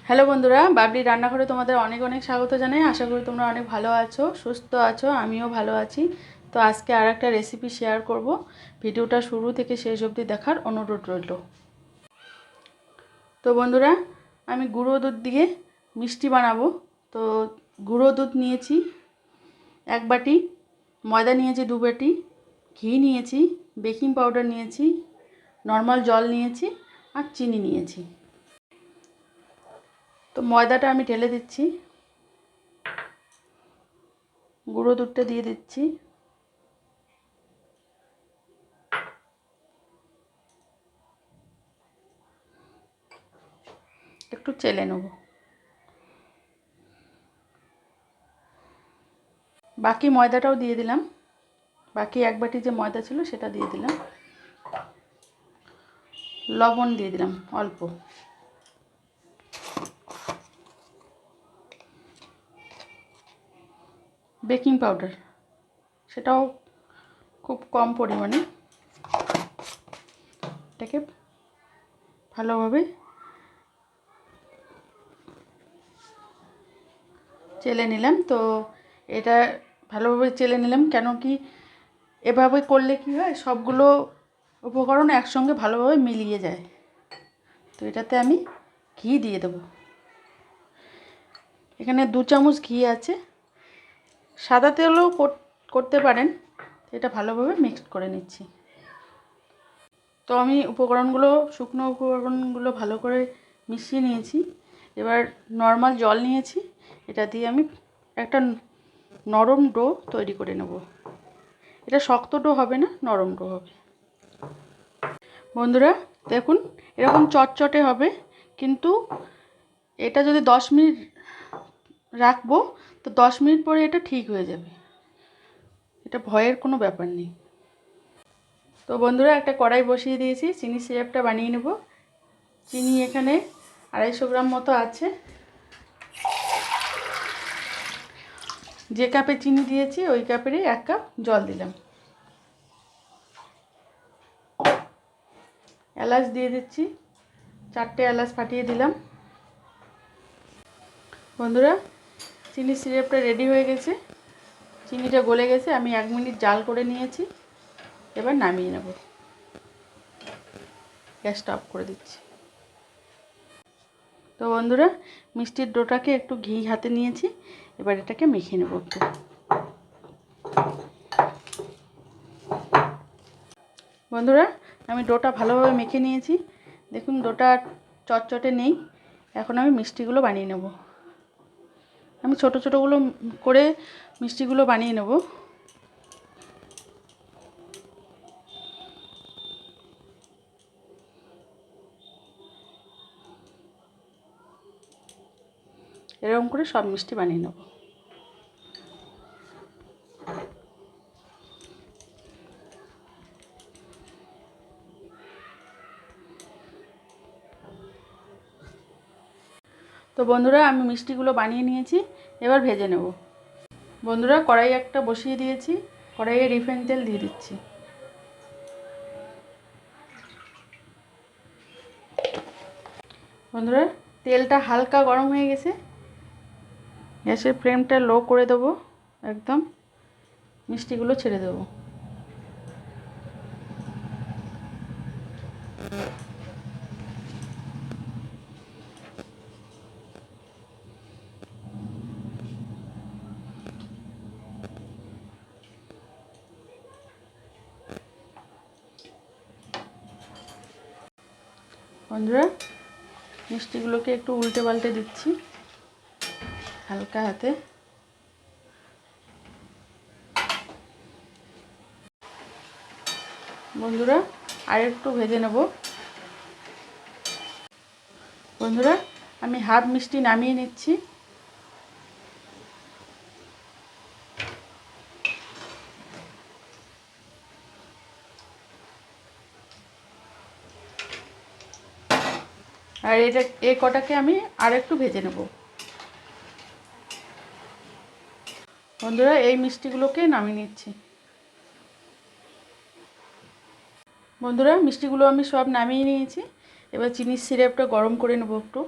Hello বন্ধুরা, বাবলি রান্নাঘরে তোমাদের অনেক অনেক স্বাগত জানাই। আশা করি তোমরা অনেক ভালো আছো, সুস্থ আছো, আমিও ভালো আছি। তো আজকে আর একটা রেসিপি শেয়ার করব। ভিডিওটা শুরু থেকে শেষ অবধি দেখার অনুরোধ রইল। তো বন্ধুরা, আমি গুঁড়ো দুধ দিয়ে মিষ্টি বানাবো। তো গুঁড়ো দুধ নিয়েছি 1 বাটি, ময়দা নিয়েছি 2 বাটি, ঘি নিয়েছি, বেকিং পাউডার নিয়েছি, নর্মাল জল নিয়েছি আর চিনি নিয়েছি। তো ময়দাটা আমি ঢেলে দিচ্ছি, গুঁড়ো দুধটা দিয়ে দিচ্ছি, একটু চেলে নেব। বাকি ময়দাটাও দিয়ে দিলাম, বাকি 1 বাটি যে ময়দা ছিল সেটা দিয়ে দিলাম। লবণ দিয়ে দিলাম অল্প, বেকিং পাউডার সেটাও খুব কম পরিমাণে। এটাকে ভালোভাবে চেলে নিলাম। তো এটা ভালোভাবে চেলে নিলাম, কেন কি এভাবে করলে কি হয়, সবগুলো উপকরণ একসঙ্গে ভালোভাবে মিলিয়ে যায়। তো এটাতে আমি ঘি দিয়ে দেবো। এখানে 2 চামচ ঘি আছে, সাদা তেলও করতে পারেন। এটা ভালোভাবে মিক্সড করে নিচ্ছি। তো আমি শুকনো উপকরণগুলো ভালো করে মিশিয়ে নিয়েছি। এবার নর্মাল জল নিয়েছি, এটা দিয়ে আমি একটা নরম ডো তৈরি করে নেব। এটা শক্ত ডো হবে না, নরম ডো হবে। বন্ধুরা দেখুন, এরকম চটচটে হবে, কিন্তু এটা যদি 10 মিনিট রাখবো, তো 10 মিনিট পরে এটা ঠিক হয়ে যাবে। এটা ভয়ের কোনো ব্যাপার নেই। তো বন্ধুরা, একটা কড়াই বসিয়ে দিয়েছি, চিনি সিরাপটা বানিয়ে নেব। চিনি এখানে 250 গ্রাম মতো আছে। যে কাপে চিনি দিয়েছি ওই কাপেরই 1 কাপ জল দিলাম। এলাচ দিয়ে দিচ্ছি, 4টে এলাচ ফাটিয়ে দিলাম। বন্ধুরা, চিনি সিরাপটা রেডি হয়ে গেছে, চিনিটা গলে গেছে। আমি 1 মিনিট জাল করে নিয়েছি। এবার নামিয়ে নেব, গ্যাসটা অফ করে দিচ্ছি। তো বন্ধুরা, মিষ্টির ডোটাকে একটু ঘি হাতে নিয়েছি, এবার এটাকে মেখে নেব একটু। বন্ধুরা, আমি ডোটা ভালোভাবে মেখে নিয়েছি। দেখুন ডোটা চটচটে নেই। এখন আমি মিষ্টিগুলো বানিয়ে নেব। আমি ছোট ছোটোগুলো করে মিষ্টিগুলো বানিয়ে নেব। এরকম করে সব মিষ্টি বানিয়ে নেব। তো বন্ধুরা, আমি মিষ্টিগুলো বানিয়ে নিয়েছি, এবার ভেজে নেব। বন্ধুরা, কড়াই একটা বসিয়ে দিয়েছি, কড়াইয়ে রিফাইন তেল দিয়ে দিচ্ছি। বন্ধুরা, তেলটা হালকা গরম হয়ে গেছে, গ্যাসের ফ্লেমটা লো করে দেবো, একদম মিষ্টিগুলো ছেড়ে দেবো। বন্ধুরা, মিষ্টিগুলোকে একটু উল্টে পাল্টে দিচ্ছি হালকা হাতে। বন্ধুরা, আর একটু ভেজে নেব। বন্ধুরা, আমি হাফ মিষ্টি নামিয়ে নিচ্ছি। আর এই কটাকে আমি আর একটু ভেজে নেব। বন্ধুরা, এই মিষ্টিগুলোকে নামিয়ে নিচ্ছি। বন্ধুরা, মিষ্টিগুলো আমি সব নামিয়ে নিয়েছি। এবার চিনির সিরাপটা গরম করে নেব একটু।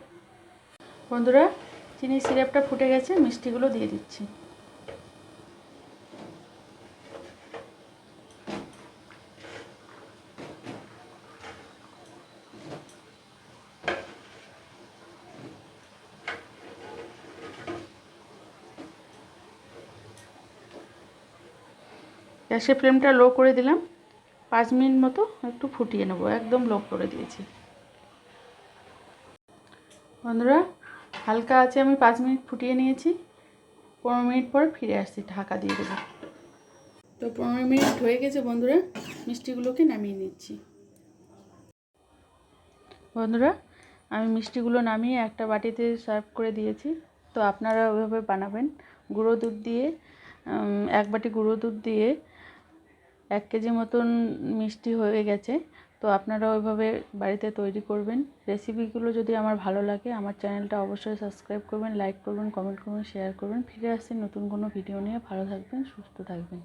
বন্ধুরা, চিনি সিরাপটা ফুটে গেছে, মিষ্টিগুলো দিয়ে দিচ্ছি। গ্যাসের ফ্লেমটা লো করে দিলাম। 5 মিনিট মতো একটু ফুটিয়ে নেব, একদম লো করে দিয়েছি। বন্ধুরা, হালকা আছে, আমি 5 মিনিট ফুটিয়ে নিয়েছি। 15 মিনিট পর ফিরে আসছি, ঢাকা দিয়ে দেবো। তো 15 মিনিট হয়ে গেছে বন্ধুরা, মিষ্টিগুলোকে নামিয়ে নিচ্ছি। বন্ধুরা, আমি মিষ্টিগুলো নামিয়ে একটা বাটিতে সার্ভ করে দিয়েছি। তো আপনারা ওইভাবে বানাবেন। গুঁড়ো দুধ দিয়ে 1 বাটি গুঁড়ো দুধ দিয়ে 1 কেজি মতন মিষ্টি হয়ে গেছে। তো আপনারা ওইভাবে বাড়িতে তৈরি করবেন। রেসিপিগুলো যদি আমার ভালো লাগে, আমার চ্যানেলটা অবশ্যই সাবস্ক্রাইব করবেন, লাইক করবেন, কমেন্ট করবেন, শেয়ার করবেন। ফিরে আসছি নতুন কোনো ভিডিও নিয়ে। ভালো থাকবেন, সুস্থ থাকবেন।